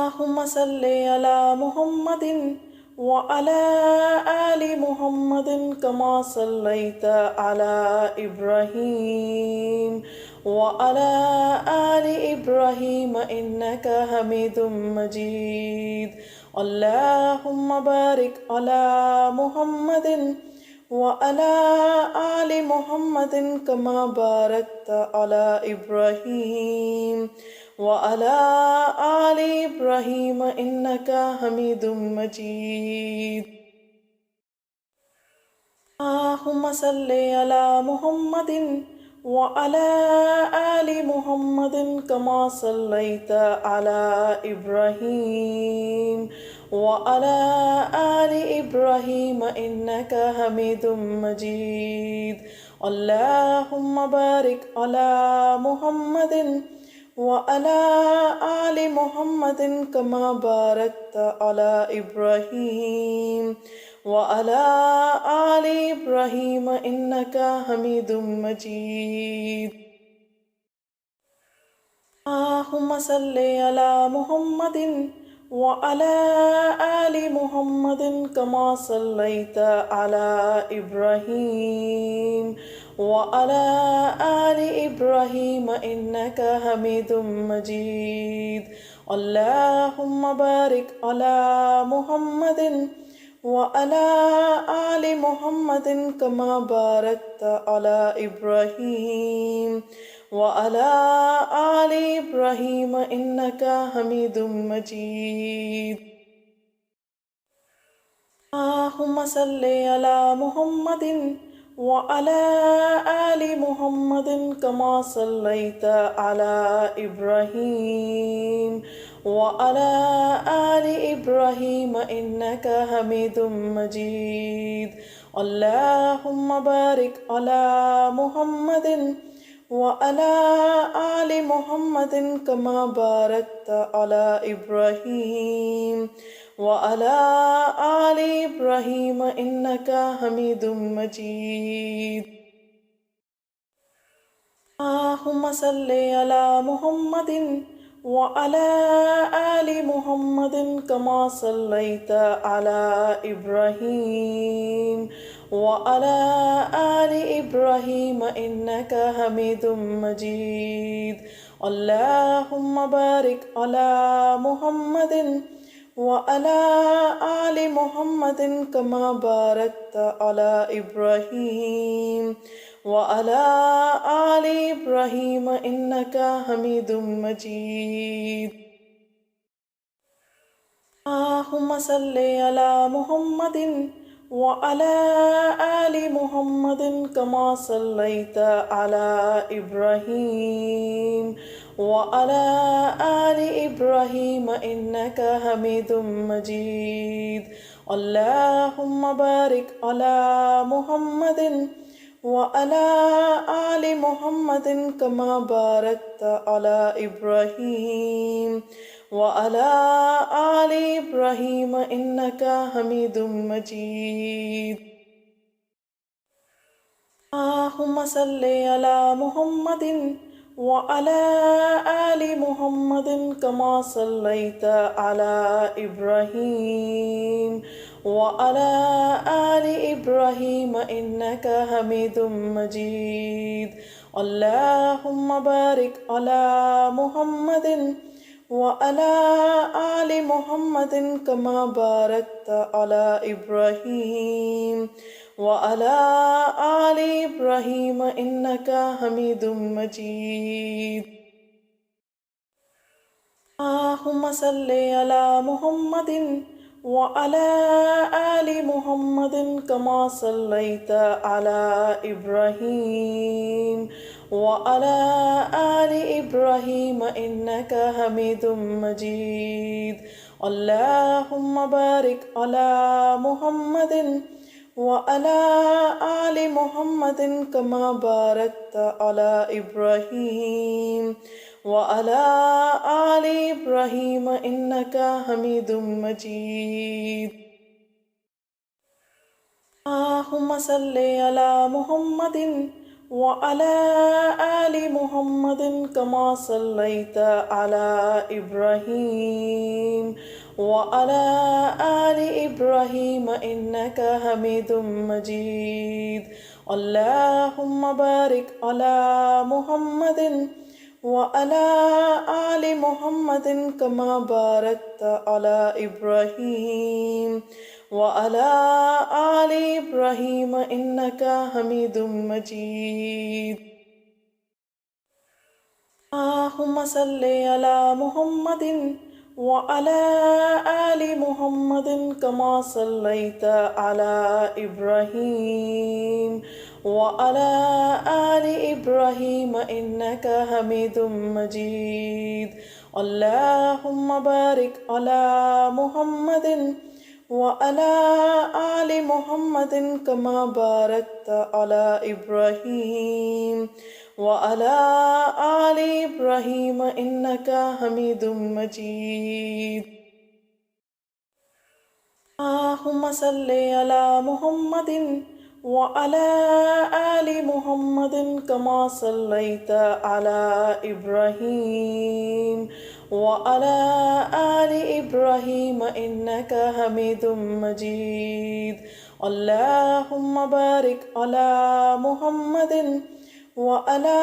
اللهم صل على محمد وعلى آل محمد كما صليت على إبراهيم وعلى آل إبراهيم إنك حميد مجيد. اللهم بارك على محمد وعلى آل محمد كما باركت على إبراهيم وعلى آل إبراهيم إنك حميد مجيد. اللهم صل على محمد وعلى آل محمد كما صليت على إبراهيم وعلى آل إبراهيم إنك حميد مجيد. اللهم بارك على محمد وعلى آل محمد كما باركت على إبراهيم وعلى آل إبراهيم إنك حميد مجيد. اللهم صل على محمد وعلى آل محمد كما صليت على إبراهيم وعلى آل إبراهيم إنك حميد مجيد. اللهم بارك على محمد وعلى آل محمد كما باركت على إبراهيم وعلى آل إبراهيم إنك حميد مجيد. اللهم صل على محمد وعلى آل محمد كما صليت على إبراهيم وعلى آل إبراهيم إنك حميد مجيد. اللهم بارك على محمد وعلى آل محمد كما باركت على إبراهيم وعلى آل إبراهيم إنك حميد مجيد. اللهم صل على محمد وعلى آل محمد كما صليت على إبراهيم وعلى آل إبراهيم إنك حميد مجيد. اللهم بارك على محمد وعلى آل محمد كما باركت على إبراهيم وعلى آل إبراهيم إنك حميد مجيد. اللهم صل على محمد وعلى آل محمد كما صليت على إبراهيم وعلى آل إبراهيم إنك حميد مجيد. اللهم بارك على محمد وعلى آل محمد كما باركت على إبراهيم وعلى آل إبراهيم إنك حميد مجيد. اللهم صل على محمد وعلى آل محمد كما صليت على إبراهيم وعلى آل إبراهيم إنك حميد مجيد. اللهم بارك على محمد وعلى آل محمد كما باركت على إبراهيم وعلى آل إبراهيم إنك حميد مجيد. اللهم صل على محمد وعلى آل محمد كما صليت على إبراهيم وعلى آل إبراهيم إنك حميد مجيد. اللهم بارك على محمد وعلى آل محمد كما باركت على إبراهيم وعلى آل إبراهيم إنك حميد مجيد. اللهم صل على محمد وعلى آل محمد كما صليت على إبراهيم وعلى آل إبراهيم إنك حميد مجيد. اللهم بارك على محمد وعلى آل محمد كما باركت على إبراهيم وعلى آل إبراهيم إنك حميد مجيد. اللهم صل على محمد وعلى آل محمد كما صليت على إبراهيم وعلى آل إبراهيم إنك حميد مجيد. اللهم بارك على محمد وعلى آل محمد كما باركت على إبراهيم وعلى آل إبراهيم إنك حميد مجيد. اللهم صل على محمد وعلى آل محمد كما صليت على إبراهيم وعلى آل إبراهيم إنك حميد مجيد. اللهم بارك على محمد وعلى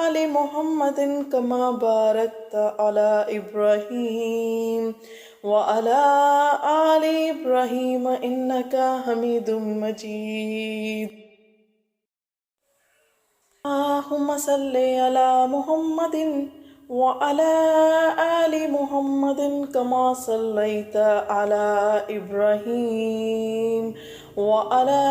آل محمد كما باركت على إبراهيم وعلى آل إبراهيم إنك حميد مجيد. اللهم صل على محمد وعلى آل محمد كما صليت على إبراهيم وعلى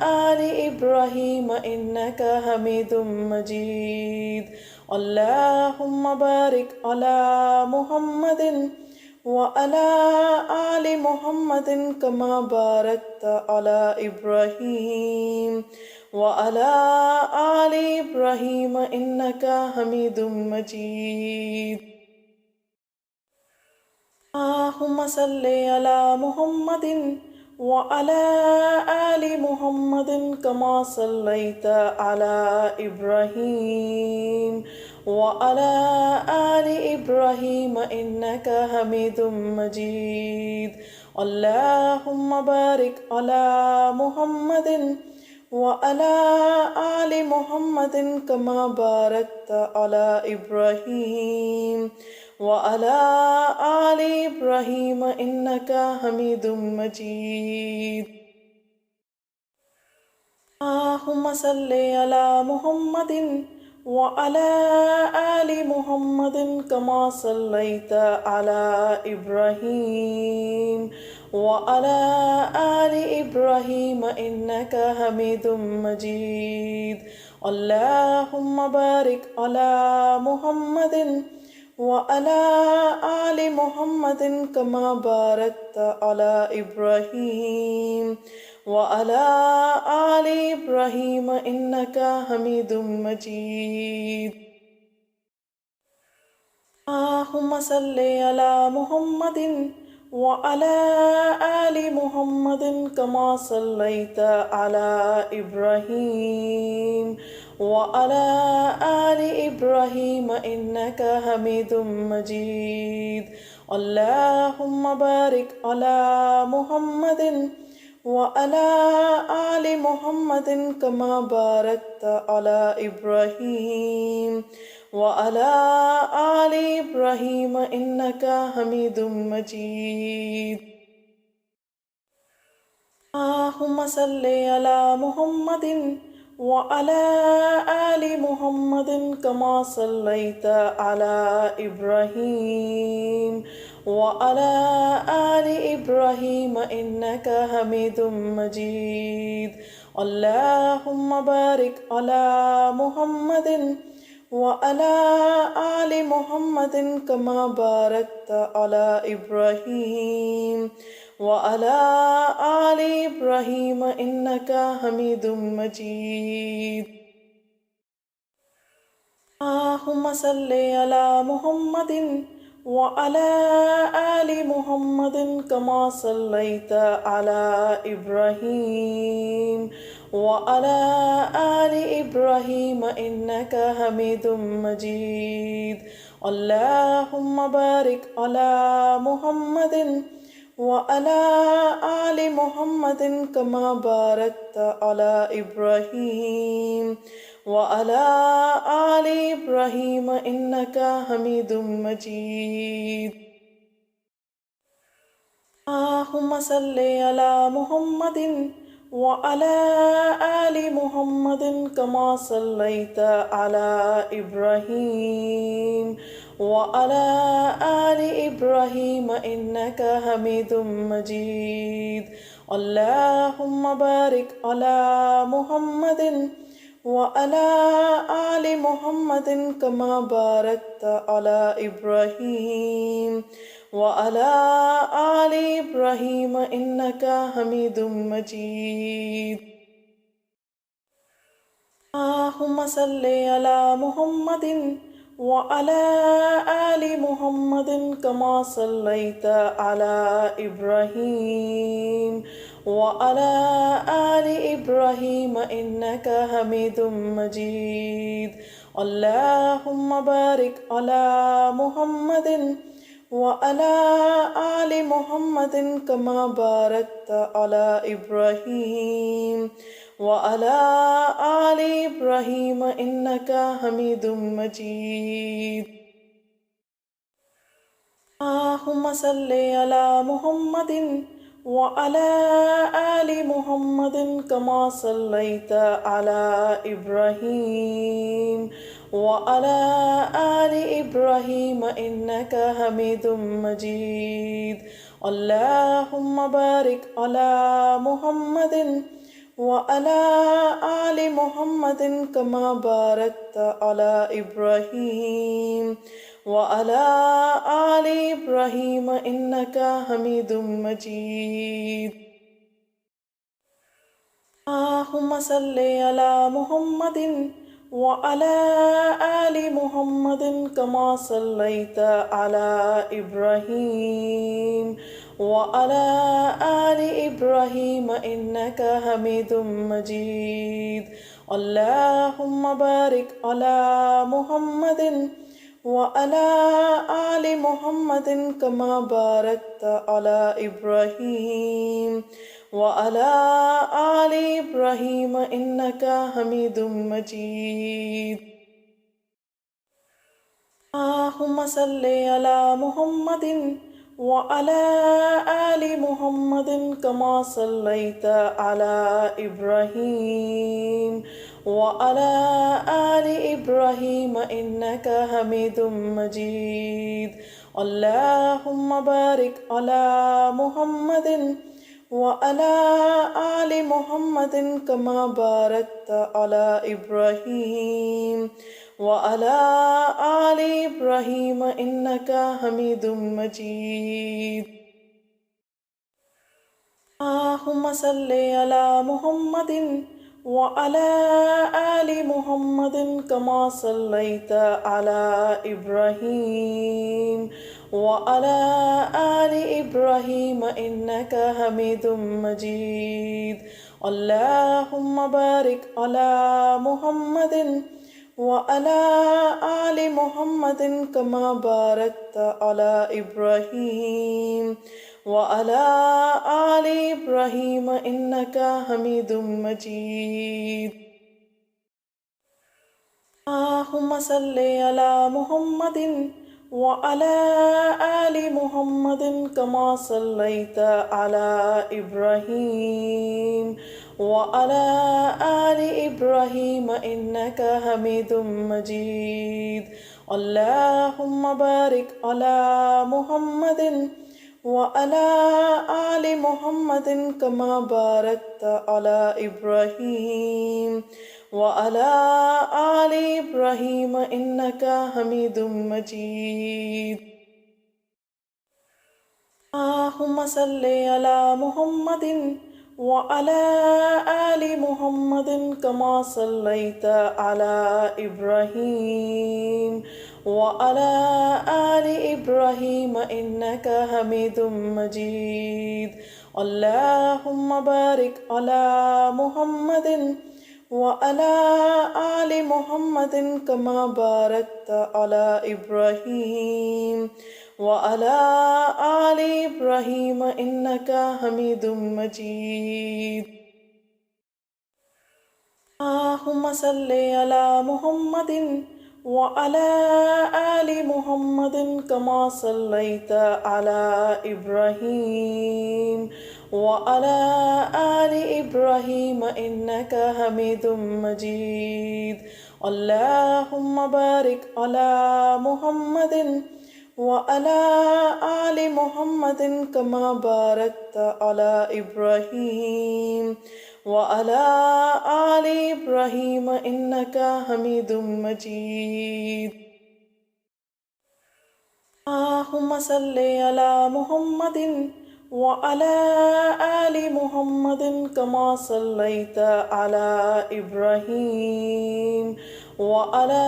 آل إبراهيم إنك حميد مجيد. اللهم بارك على محمد وعلى آل محمد كما باركت على إبراهيم وعلى آل إبراهيم إنك حميد مجيد. اللهم صل على محمد وعلى آل محمد كما صليت على إبراهيم وعلى آل إبراهيم إنك حميد مجيد. اللهم بارك على محمد وعلى آل محمد كما باركت على إبراهيم وعلى آل إبراهيم إنك حميد مجيد. اللهم صل على محمد وعلى آل محمد كما صليت على إبراهيم وعلى آل إبراهيم إنك حميد مجيد. اللهم بارك على محمد وعلى آل محمد كما باركت على إبراهيم وعلى آل إبراهيم إنك حميد مجيد. اللهم صل على محمد وعلى آل محمد كما صليت على إبراهيم وعلى آل إبراهيم إنك حميد مجيد. اللهم بارك على محمد وعلى آل محمد كما باركت على إبراهيم وعلى آل إبراهيم إنك حميد مجيد. اللهم صل على محمد وعلى آل محمد كما صليت على إبراهيم وعلى آل إبراهيم إنك حميد مجيد. اللهم بارك على محمد وعلى آل محمد كما باركت على إبراهيم وعلى آل إبراهيم إنك حميد مجيد. اللهم صل على محمد وعلى آل محمد كما صليت على إبراهيم وعلى آل إبراهيم إنك حميد مجيد. اللهم بارك على محمد وعلى آل محمد كما باركت على إبراهيم وعلى آل إبراهيم إنك حميد مجيد. اللهم صل على محمد وعلى آل محمد كما صليت على إبراهيم وعلى آل إبراهيم إنك حميد مجيد. اللهم بارك على محمد وعلى آل محمد كما باركت على إبراهيم وعلى آل إبراهيم إنك حميد مجيد. اللهم صل على محمد وعلى آل محمد كما صليت على إبراهيم وعلى آل إبراهيم إنك حميد مجيد. اللهم بارك على محمد وعلى آل محمد كما باركت على إبراهيم وعلى آل إبراهيم إنك حميد مجيد. اللهم صل على محمد وعلى آل محمد كما صليت على إبراهيم وعلى آل إبراهيم إنك حميد مجيد. اللهم بارك على محمد وعلى آل محمد كما باركت على إبراهيم وعلى آل إبراهيم إنك حميد مجيد. اللهم صل على محمد وعلى آل محمد كما صليت على إبراهيم وعلى آل إبراهيم إنك حميد مجيد. اللهم بارك على محمد وعلى آل محمد كما باركت على إبراهيم وعلى آل إبراهيم إنك حميد مجيد. اللهم صل على محمد وعلى آل محمد كما صليت على إبراهيم وعلى آل إبراهيم إنك حميد مجيد. اللهم بارك على محمد وعلى آل محمد كما باركت على إبراهيم وعلى آل إبراهيم إنك حميد مجيد. اللهم صل على محمد وعلى آل محمد كما صليت على إبراهيم وعلى آل إبراهيم إنك حميد مجيد. اللهم بارك على محمد وعلى آل محمد كما باركت على إبراهيم وعلى آل إبراهيم إنك حميد مجيد. اللهم صل على محمد وعلى آل محمد كما صليت على إبراهيم وعلى آل إبراهيم إنك حميد مجيد. اللهم بارك على محمد وعلى آل محمد كما باركت على إبراهيم وعلى آل إبراهيم إنك حميد مجيد. اللهم صل على محمد وعلى آل محمد كما صليت على إبراهيم وعلى آل إبراهيم إنك حميد مجيد اللهم بارك على محمد وعلى آل محمد كما باركت على إبراهيم وعلى آل إبراهيم إنك حميد مجيد اللهم صل على محمد وعلى آل محمد كما صليت على إبراهيم وعلى آل إبراهيم إنك حميد مجيد اللهم بارك على محمد وعلى آل محمد كما باركت على إبراهيم وعلى آل إبراهيم إنك حميد مجيد اللهم صل على محمد وعلى آل محمد كما صليت على إبراهيم وعلى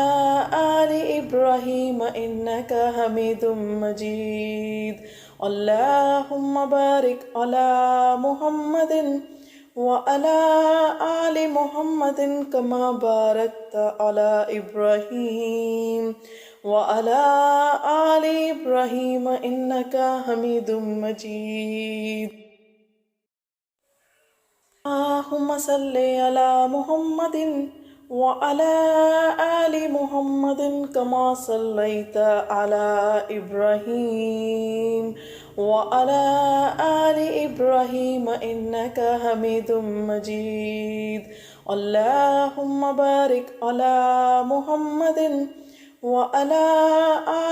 آل إبراهيم إنك حميد مجيد اللهم بارك على محمد وعلى آل محمد كما باركت على إبراهيم وعلى آل إبراهيم إنك حميد مجيد اللهم صل على محمد وعلى آل محمد كما صليت على إبراهيم وعلى آل إبراهيم إنك حميد مجيد اللهم بارك على محمد وعلى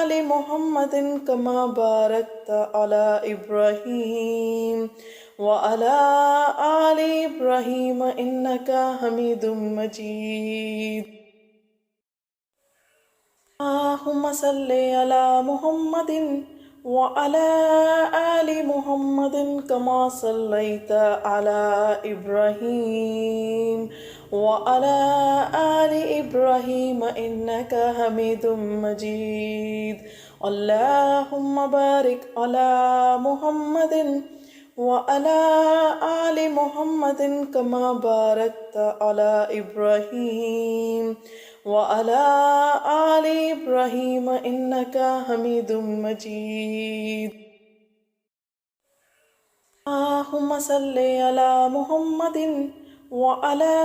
آل محمد كما باركت على إبراهيم وعلى آل إبراهيم إنك حميد مجيد اللهم صل على محمد وعلى آل محمد كما صليت على إبراهيم وعلى آل إبراهيم إنك حميد مجيد اللهم بارك على محمد وعلى آل محمد كما باركت على إبراهيم وعلى آل إبراهيم إنك حميد مجيد اللهم صل على محمد وعلى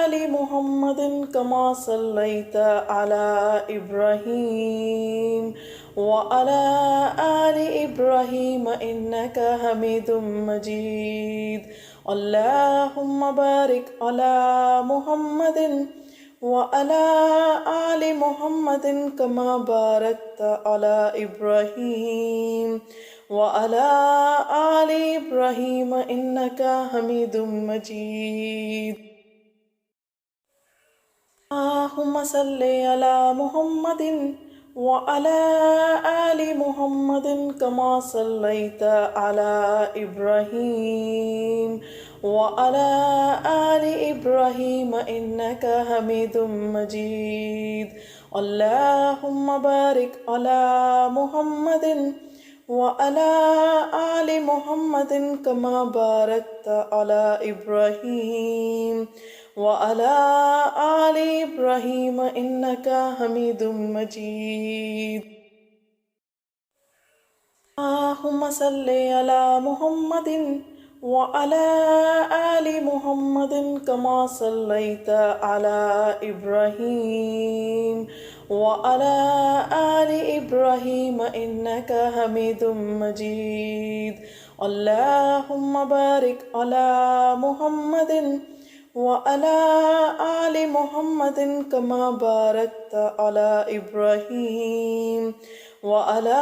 آل محمد كما صليت على إبراهيم وعلى آل إبراهيم إنك حميد مجيد اللهم بارك على محمد وعلى آل محمد كما باركت على إبراهيم وعلى آل إبراهيم إنك حميد مجيد اللهم صل على محمد وعلى آل محمد كما صليت على إبراهيم وعلى آل إبراهيم إنك حميد مجيد اللهم بارك على محمد وعلى آل محمد كما باركت على إبراهيم وعلى آل إبراهيم إنك حميد مجيد اللهم صل على محمد وعلى آل محمد كما صليت على إبراهيم وعلى آل إبراهيم إنك حميد مجيد اللهم بارك على محمد وعلى آل محمد كما باركت على إبراهيم وعلى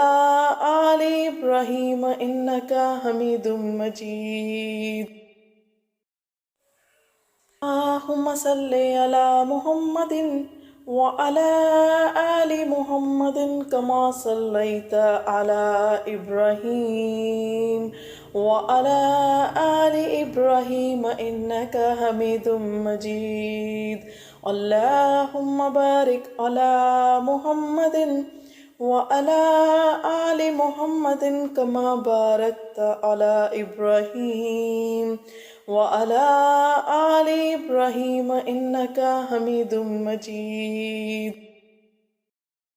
آل إبراهيم إنك حميد مجيد اللهم صل على محمد وعلى آل محمد كما صليت على إبراهيم وعلى آل إبراهيم إنك حميد مجيد اللهم بارك على محمد وعلى آل محمد كما باركت على إبراهيم وعلى آل إبراهيم إنك حميد مجيد.